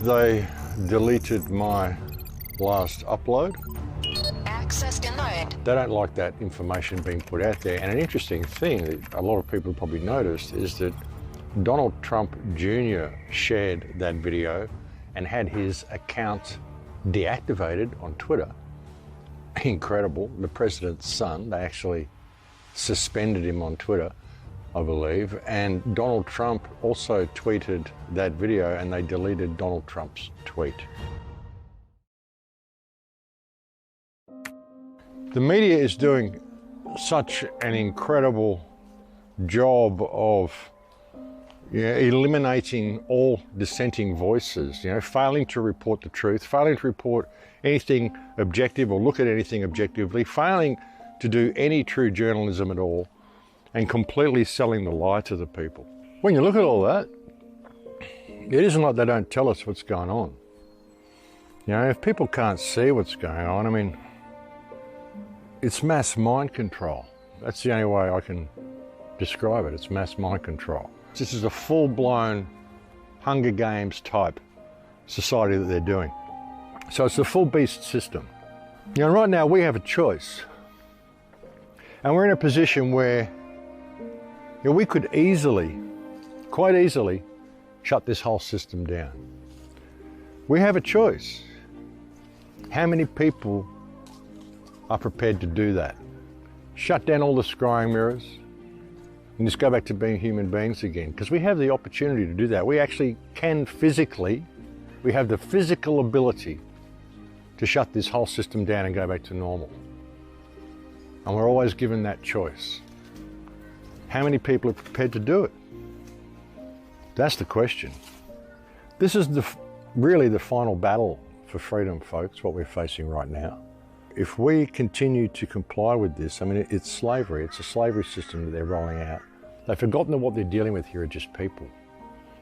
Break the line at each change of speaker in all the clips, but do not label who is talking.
They deleted my last upload.
Access denied.
They don't like that information being put out there. And an interesting thing that a lot of people probably noticed is that Donald Trump Jr. shared that video and had his account deactivated on Twitter. Incredible. The president's son, they actually suspended him on Twitter, I believe. And Donald Trump also tweeted that video and they deleted Donald Trump's tweet. The media is doing such an incredible job of eliminating all dissenting voices, failing to report the truth, failing to report anything objective or look at anything objectively, failing to do any true journalism at all, and completely selling the lie to the people. When you look at all that, it isn't like they don't tell us what's going on. If people can't see what's going on, I mean, it's mass mind control. That's the only way I can describe it. It's mass mind control. This is a full-blown Hunger Games type society that they're doing. So it's a full beast system. Right now we have a choice. And we're in a position where we could quite easily, shut this whole system down. We have a choice. How many people are prepared to do that? Shut down all the scrying mirrors and just go back to being human beings again, because we have the opportunity to do that. We actually can physically, we have the physical ability to shut this whole system down and go back to normal. And we're always given that choice. How many people are prepared to do it? That's the question. This is really the final battle for freedom, folks, what we're facing right now. If we continue to comply with this, I mean, it's slavery. It's a slavery system that they're rolling out. They've forgotten that what they're dealing with here are just people.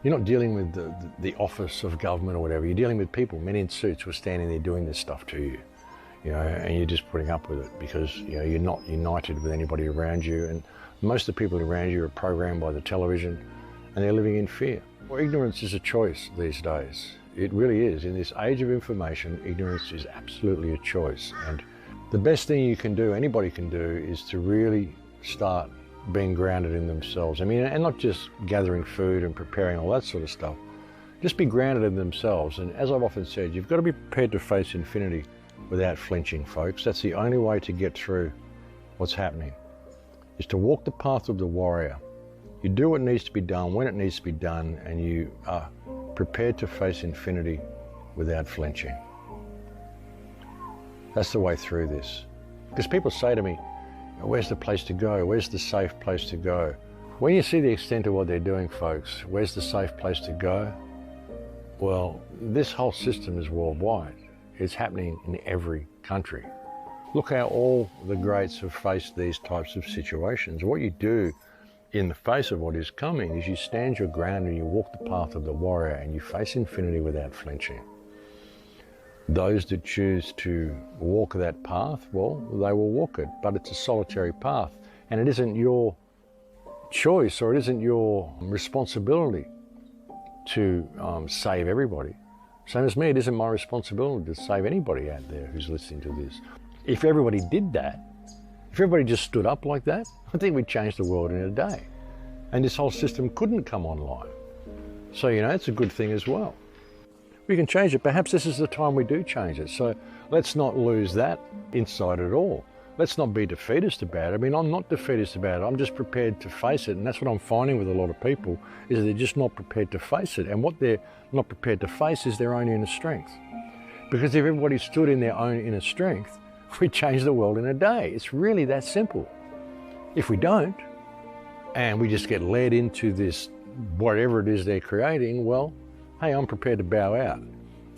You're not dealing with the office of government or whatever. You're dealing with people, men in suits who are standing there doing this stuff to you, and you're just putting up with it because, you're not united with anybody around you. And most of the people around you are programmed by the television and they're living in fear. Well, ignorance is a choice these days. It really is. In this age of information, ignorance is absolutely a choice. And the best thing you can do, anybody can do, is to really start being grounded in themselves. I mean, and not just gathering food and preparing all that sort of stuff. Just be grounded in themselves. And as I've often said, you've got to be prepared to face infinity without flinching, folks. That's the only way to get through what's happening, is to walk the path of the warrior. You do what needs to be done when it needs to be done, and you are prepared to face infinity without flinching. That's the way through this. Because people say to me, where's the place to go? Where's the safe place to go? When you see the extent of what they're doing, folks, where's the safe place to go? Well, this whole system is worldwide. It's happening in every country. Look how all the greats have faced these types of situations. What you do in the face of what is coming is you stand your ground and you walk the path of the warrior and you face infinity without flinching. Those that choose to walk that path, well, they will walk it, but it's a solitary path and it isn't your choice or it isn't your responsibility to save everybody. Same as me, it isn't my responsibility to save anybody out there who's listening to this. If everybody did that, if everybody just stood up like that, I think we'd change the world in a day. And this whole system couldn't come online. So, it's a good thing as well. We can change it. Perhaps this is the time we do change it. So let's not lose that insight at all. Let's not be defeatist about it. I mean, I'm not defeatist about it. I'm just prepared to face it. And that's what I'm finding with a lot of people, is that they're just not prepared to face it. And what they're not prepared to face is their own inner strength. Because if everybody stood in their own inner strength, we'd change the world in a day. It's really that simple. If we don't, and we just get led into this, whatever it is they're creating, well, hey, I'm prepared to bow out.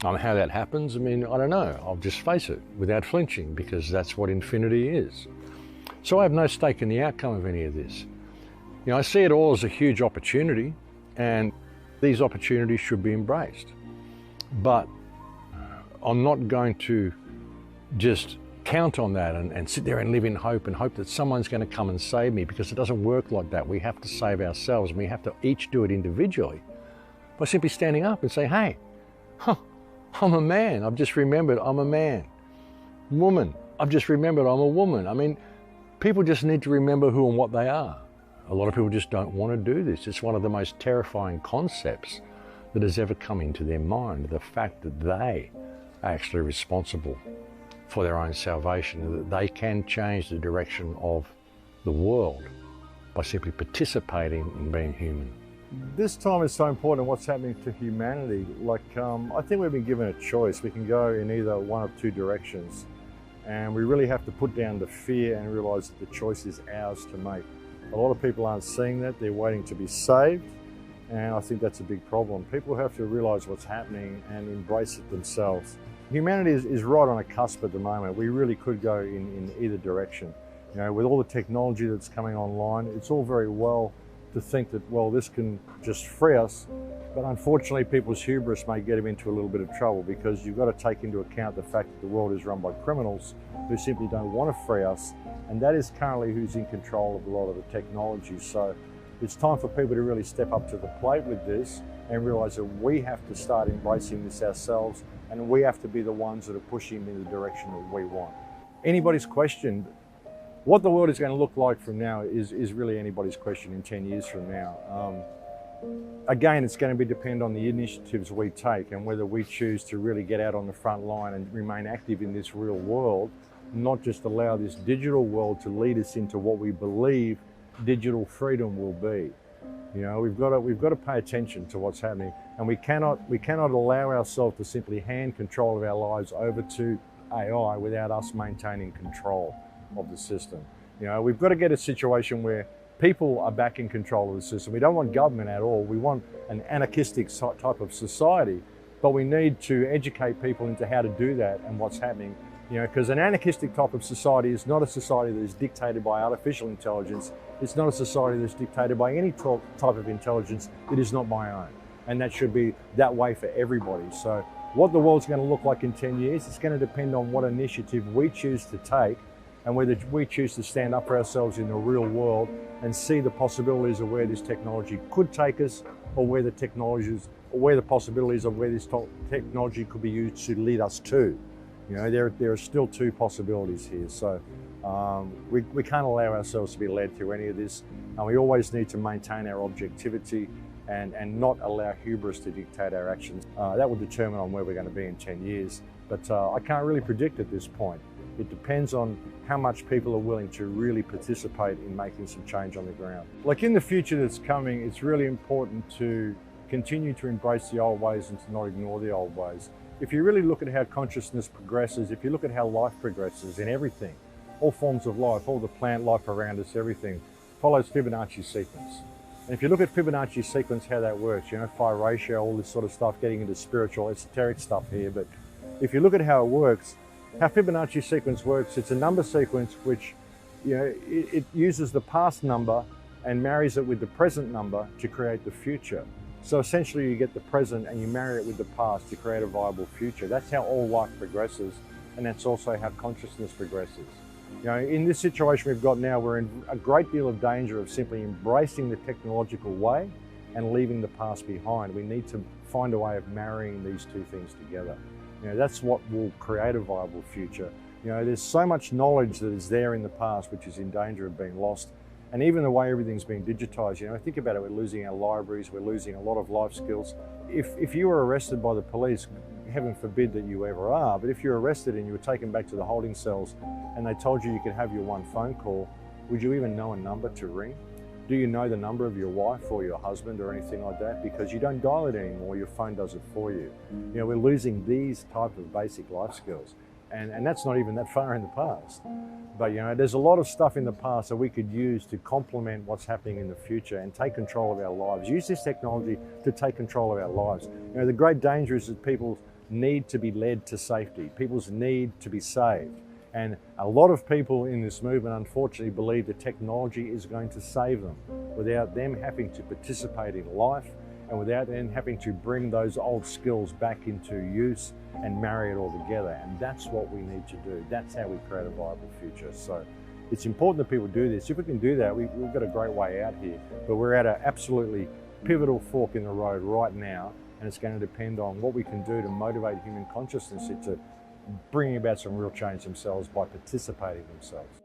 How that happens, I mean, I don't know. I'll just face it without flinching, because that's what infinity is. So I have no stake in the outcome of any of this. I see it all as a huge opportunity, and these opportunities should be embraced. But I'm not going to just count on that and sit there and live in hope and hope that someone's going to come and save me, because it doesn't work like that. We have to save ourselves, and we have to each do it individually by simply standing up and say, hey, Huh, I'm a man. I've just remembered I'm a man. Woman. I've just remembered I'm a woman. I mean, people just need to remember who and what they are. A lot of people just don't want to do this. It's one of the most terrifying concepts that has ever come into their mind, the fact that they are actually responsible for their own salvation, that they can change the direction of the world by simply participating in being human. This time is so important what's happening to humanity. I think we've been given a choice. We can go in either one of two directions, and we really have to put down the fear and realize that the choice is ours to make. A lot of people aren't seeing that. They're waiting to be saved, and I think that's a big problem. People have to realize what's happening and embrace it themselves. Humanity is right on a cusp at the moment. We really could go in either direction. You know, with all the technology that's coming online, it's all very well to think that, well, this can just free us, but unfortunately people's hubris may get them into a little bit of trouble, because you've got to take into account the fact that the world is run by criminals who simply don't want to free us, and that is currently who's in control of a lot of the technology. So it's time for people to really step up to the plate with this and realize that we have to start embracing this ourselves, and we have to be the ones that are pushing in the direction that we want. Anybody's question. What the world is going to look like from now is really anybody's question in 10 years from now. Again, it's going to depend on the initiatives we take and whether we choose to really get out on the front line and remain active in this real world, not just allow this digital world to lead us into what we believe digital freedom will be. You know, we've got to pay attention to what's happening, and we cannot allow ourselves to simply hand control of our lives over to AI without us maintaining control of the system. You know, we've got to get a situation where people are back in control of the system. We don't want government at all. We want an anarchistic type of society, but we need to educate people into how to do that and what's happening. You know, because an anarchistic type of society is not a society that is dictated by artificial intelligence. It's not a society that's dictated by any type of intelligence that is not my own. And that should be that way for everybody. So what the world's going to look like in 10 years, it's going to depend on what initiative we choose to take, and whether we choose to stand up for ourselves in the real world and see the possibilities of where this technology could take us, or where the possibilities of where this technology could be used to lead us to. You know, there are still two possibilities here. So we can't allow ourselves to be led through any of this, and we always need to maintain our objectivity and not allow hubris to dictate our actions. That will determine on where we're going to be in 10 years, but I can't really predict at this point. It depends on how much people are willing to really participate in making some change on the ground. Like in the future that's coming, it's really important to continue to embrace the old ways and to not ignore the old ways. If you really look at how consciousness progresses, if you look at how life progresses in everything, all forms of life, all the plant life around us, everything follows Fibonacci sequence. And if you look at Fibonacci sequence, how that works, you know, phi ratio, all this sort of stuff, getting into spiritual, esoteric stuff here, but if you look at how it works, how Fibonacci sequence works, it's a number sequence which, you know, it uses the past number and marries it with the present number to create the future. So essentially you get the present and you marry it with the past to create a viable future. That's how all life progresses, and that's also how consciousness progresses. You know, in this situation we've got now, we're in a great deal of danger of simply embracing the technological way and leaving the past behind. We need to find a way of marrying these two things together. You know, that's what will create a viable future. You know, there's so much knowledge that is there in the past which is in danger of being lost. And even the way everything's being digitized, you know, think about it, we're losing our libraries, we're losing a lot of life skills. If you were arrested by the police, heaven forbid that you ever are, but if you're arrested and you were taken back to the holding cells and they told you you could have your one phone call, would you even know a number to ring? Do you know the number of your wife or your husband or anything like that? Because you don't dial it anymore, your phone does it for you. You know, we're losing these type of basic life skills. And that's not even that far in the past. But you know, there's a lot of stuff in the past that we could use to complement what's happening in the future and take control of our lives. Use this technology to take control of our lives. You know, the great danger is that people need to be led to safety. People's need to be saved. And a lot of people in this movement unfortunately believe that technology is going to save them without them having to participate in life and without them having to bring those old skills back into use and marry it all together. And that's what we need to do. That's how we create a viable future. So it's important that people do this. If we can do that, we've got a great way out here. But we're at an absolutely pivotal fork in the road right now, and it's going to depend on what we can do to motivate human consciousness into bringing about some real change themselves by participating themselves.